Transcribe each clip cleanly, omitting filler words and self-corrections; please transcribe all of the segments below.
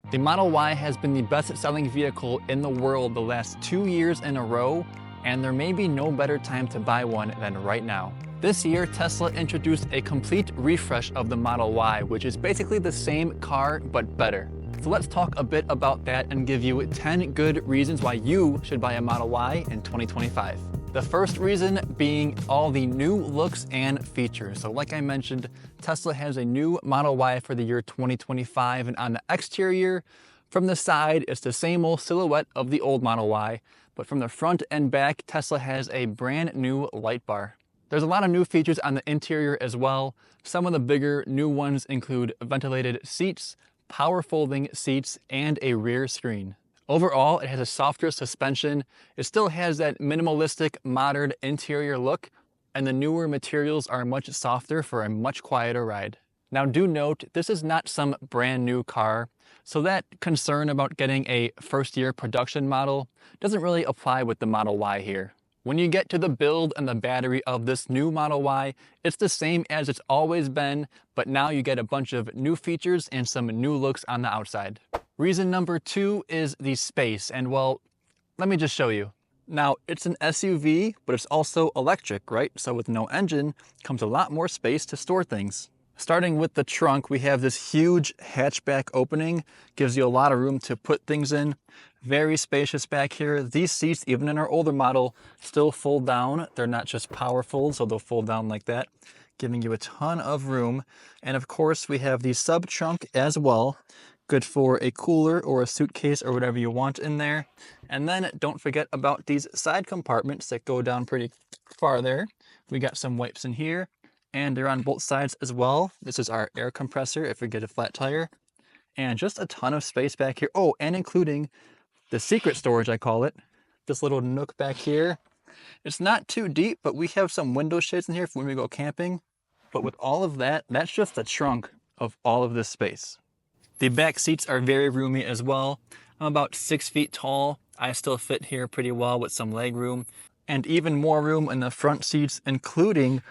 The Model Y has been the best-selling vehicle in the world the last 2 years in a row, and there may be no better time to buy one than right now. This year, Tesla introduced a complete refresh of the Model Y, which is basically the same car, but better. So let's talk a bit about that and give you 10 good reasons why you should buy a Model Y in 2025. The first reason being all the new looks and features. So like I mentioned, Tesla has a new Model Y for the year 2025, and on the exterior, from the side, it's the same old silhouette of the old Model Y, but from the front and back, Tesla has a brand new light bar. There's a lot of new features on the interior as well. Some of the bigger new ones include ventilated seats, power folding seats, and a rear screen. Overall, it has a softer suspension. It still has that minimalistic, modern interior look, and the newer materials are much softer for a much quieter ride. Now do note, this is not some brand new car, so that concern about getting a first-year production model doesn't really apply with the Model Y here. When you get to the build and the battery of this new Model Y, it's the same as it's always been, but now you get a bunch of new features and some new looks on the outside. Reason number 2 is the space, and well, let me just show you. Now, it's an SUV, but it's also electric, right? So with no engine comes a lot more space to store things. Starting with the trunk, we have this huge hatchback opening, gives you a lot of room to put things in. Very spacious back here. These seats, even in our older model, still fold down. They're not just power fold, so they'll fold down like that, giving you a ton of room. And of course, we have the sub trunk as well. Good for a cooler or a suitcase or whatever you want in there. And then don't forget about these side compartments that go down pretty far there. We got some wipes in here, and they're on both sides as well. This is our air compressor if we get a flat tire. And just a ton of space back here. Oh, and including the secret storage, I call it. This little nook back here. It's not too deep, but we have some window shades in here for when we go camping. But with all of that, that's just the trunk of all of this space. The back seats are very roomy as well. I'm about 6 feet tall. I still fit here pretty well with some leg room. And even more room in the front seats, including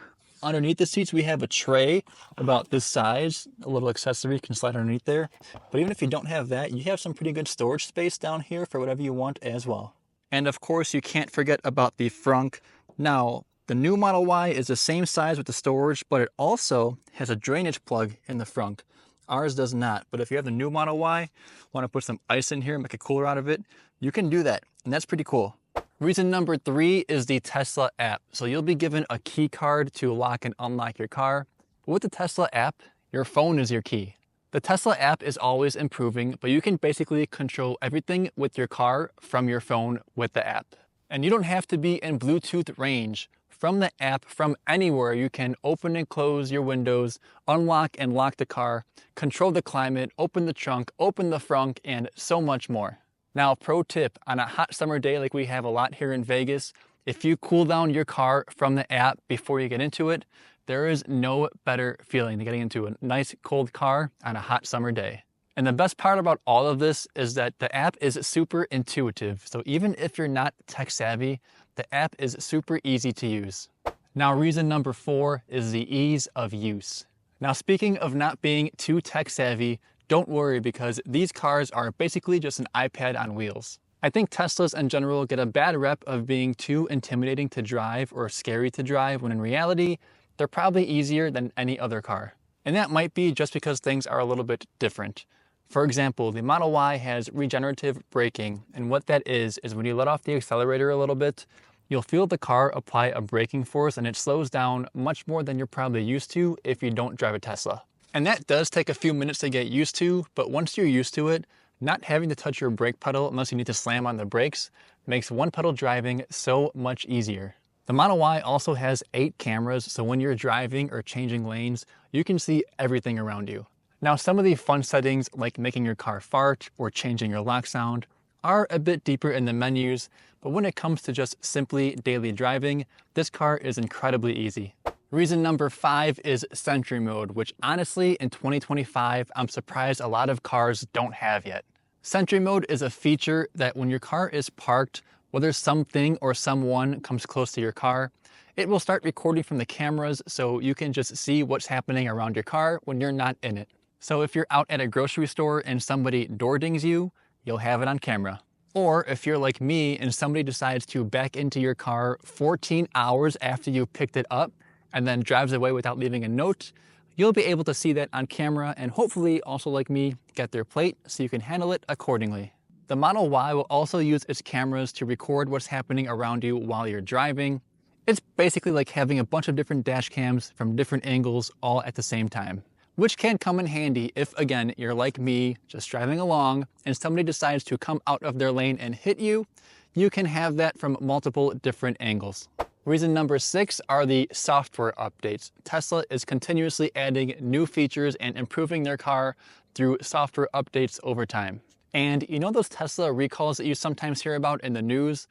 underneath the seats, we have a tray about this size. A little accessory can slide underneath there. But even if you don't have that, you have some pretty good storage space down here for whatever you want as well. And of course, you can't forget about the frunk. Now, the new Model Y is the same size with the storage, but it also has a drainage plug in the frunk. Ours does not, but if you have the new Model Y, want to put some ice in here, make a cooler out of it, you can do that, and that's pretty cool. Reason number 3 is the Tesla app. So you'll be given a key card to lock and unlock your car. But with the Tesla app, your phone is your key. The Tesla app is always improving, but you can basically control everything with your car from your phone with the app. And you don't have to be in Bluetooth range. From the app, from anywhere, you can open and close your windows, unlock and lock the car, control the climate, open the trunk, open the frunk, and so much more. Now, pro tip, on a hot summer day like we have a lot here in Vegas, if you cool down your car from the app before you get into it, there is no better feeling than getting into a nice cold car on a hot summer day. And the best part about all of this is that the app is super intuitive. So even if you're not tech savvy, the app is super easy to use. Now, reason number 4 is the ease of use. Now, speaking of not being too tech savvy, don't worry, because these cars are basically just an iPad on wheels. I think Teslas in general get a bad rep of being too intimidating to drive or scary to drive, when in reality, they're probably easier than any other car. And that might be just because things are a little bit different. For example, the Model Y has regenerative braking, and what that is when you let off the accelerator a little bit, you'll feel the car apply a braking force, and it slows down much more than you're probably used to if you don't drive a Tesla. And that does take a few minutes to get used to, but once you're used to it, not having to touch your brake pedal unless you need to slam on the brakes makes one pedal driving so much easier. The Model Y also has 8 cameras, so when you're driving or changing lanes, you can see everything around you. Now, some of the fun settings, like making your car fart or changing your lock sound, are a bit deeper in the menus, but when it comes to just simply daily driving, this car is incredibly easy. Reason number 5 is Sentry Mode, which honestly in 2025, I'm surprised a lot of cars don't have yet. Sentry Mode is a feature that when your car is parked, whether something or someone comes close to your car, it will start recording from the cameras so you can just see what's happening around your car when you're not in it. So if you're out at a grocery store and somebody door dings you, you'll have it on camera. Or if you're like me and somebody decides to back into your car 14 hours after you picked it up and then drives away without leaving a note, you'll be able to see that on camera and hopefully also like me, get their plate so you can handle it accordingly. The Model Y will also use its cameras to record what's happening around you while you're driving. It's basically like having a bunch of different dash cams from different angles all at the same time, which can come in handy if, again, you're like me, just driving along, and somebody decides to come out of their lane and hit you, you can have that from multiple different angles. Reason number 6 are the software updates. Tesla is continuously adding new features and improving their car through software updates over time. And you know those Tesla recalls that you sometimes hear about in the news?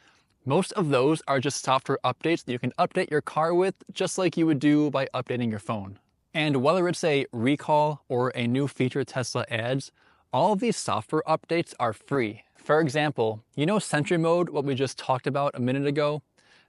Most of those are just software updates that you can update your car with, just like you would do by updating your phone. And whether it's a recall or a new feature Tesla adds, all of these software updates are free. For example, you know Sentry Mode, what we just talked about a minute ago?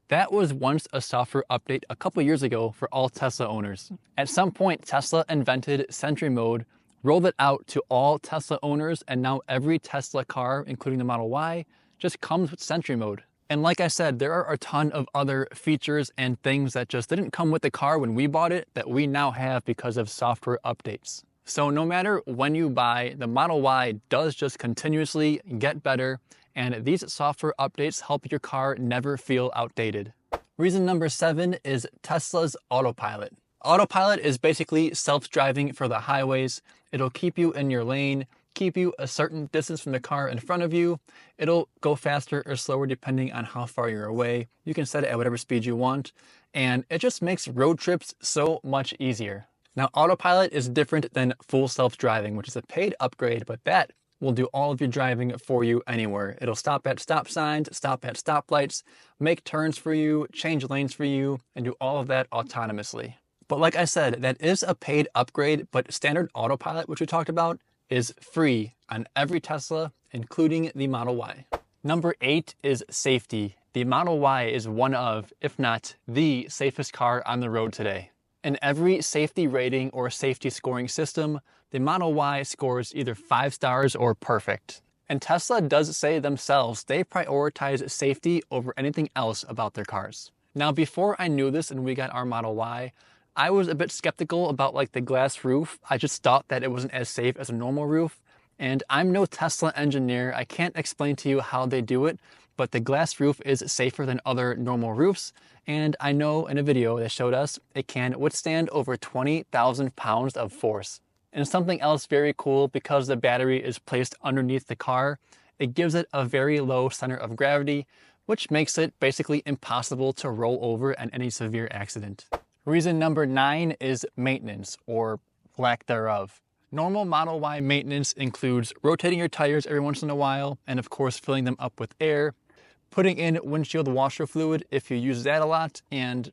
That was once a software update a couple years ago for all Tesla owners. At some point, Tesla invented Sentry Mode, rolled it out to all Tesla owners, and now every Tesla car, including the Model Y, just comes with Sentry Mode. And like I said, there are a ton of other features and things that just didn't come with the car when we bought it that we now have because of software updates. So no matter when you buy, the Model Y does just continuously get better, and these software updates help your car never feel outdated. Reason number 7 is Tesla's Autopilot. Autopilot is basically self-driving for the highways. It'll keep you in your lane, keep you a certain distance from the car in front of you. It'll go faster or slower depending on how far you're away. You can set it at whatever speed you want, and it just makes road trips so much easier. Now, Autopilot is different than full self-driving, which is a paid upgrade, but that will do all of your driving for you anywhere. It'll stop at stop signs, stop at stoplights, make turns for you, change lanes for you, and do all of that autonomously. But like I said, that is a paid upgrade, but standard Autopilot, which we talked about, is free on every Tesla, including the Model Y. Number 8 is safety. The Model Y is one of, if not the safest car on the road today. In every safety rating or safety scoring system, the Model Y scores either 5 stars or perfect. And Tesla does say themselves they prioritize safety over anything else about their cars. Now, before I knew this and we got our Model Y, I was a bit skeptical about like the glass roof. I just thought that it wasn't as safe as a normal roof. And I'm no Tesla engineer. I can't explain to you how they do it, but the glass roof is safer than other normal roofs. And I know in a video that showed us it can withstand over 20,000 pounds of force. And something else very cool, because the battery is placed underneath the car, it gives it a very low center of gravity, which makes it basically impossible to roll over in any severe accident. Reason number 9 is maintenance, or lack thereof. Normal Model Y maintenance includes rotating your tires every once in a while, and of course filling them up with air, putting in windshield washer fluid if you use that a lot, and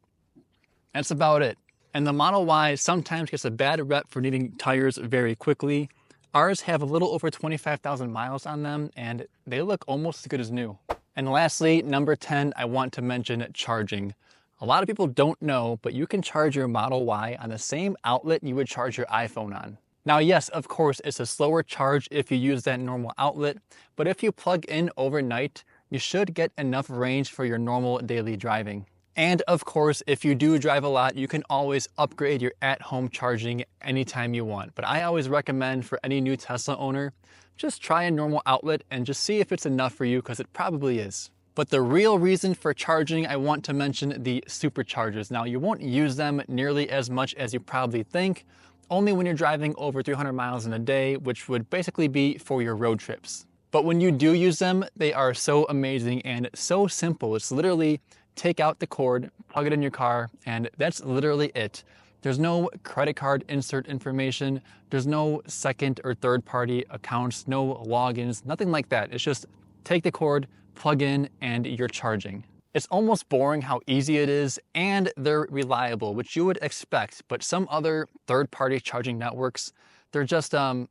that's about it. And the Model Y sometimes gets a bad rep for needing tires very quickly. Ours have a little over 25,000 miles on them, and they look almost as good as new. And lastly, number 10, I want to mention charging. A lot of people don't know, but you can charge your Model Y on the same outlet you would charge your iPhone on. Now, yes, of course, it's a slower charge if you use that normal outlet, but if you plug in overnight, you should get enough range for your normal daily driving. And of course, if you do drive a lot, you can always upgrade your at-home charging anytime you want. But I always recommend for any new Tesla owner, just try a normal outlet and just see if it's enough for you, because it probably is. But the real reason for charging, I want to mention the Superchargers. Now, you won't use them nearly as much as you probably think, only when you're driving over 300 miles in a day, which would basically be for your road trips. But when you do use them, they are so amazing and so simple. It's literally take out the cord, plug it in your car, and that's literally it. There's no credit card insert information. There's no second or third party accounts, no logins, nothing like that. It's just take the cord, plug in, and you're charging. It's almost boring how easy it is, and they're reliable, which you would expect, but some other third-party charging networks, they're just not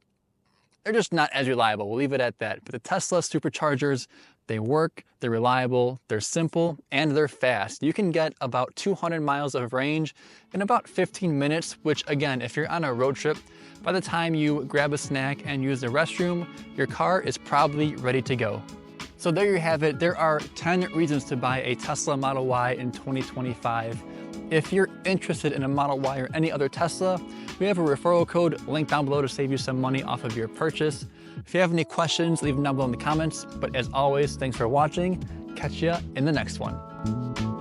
as reliable. We'll leave it at that. But the Tesla Superchargers, They work, they're reliable, they're simple, and they're fast. You can get about 200 miles of range in about 15 minutes, which again, if you're on a road trip, by the time you grab a snack and use the restroom, your car is probably ready to go. So there you have it. There are 10 reasons to buy a Tesla Model Y in 2025. If you're interested in a Model Y or any other Tesla, we have a referral code linked down below to save you some money off of your purchase. If you have any questions, leave them down below in the comments. But as always, thanks for watching. Catch ya in the next one.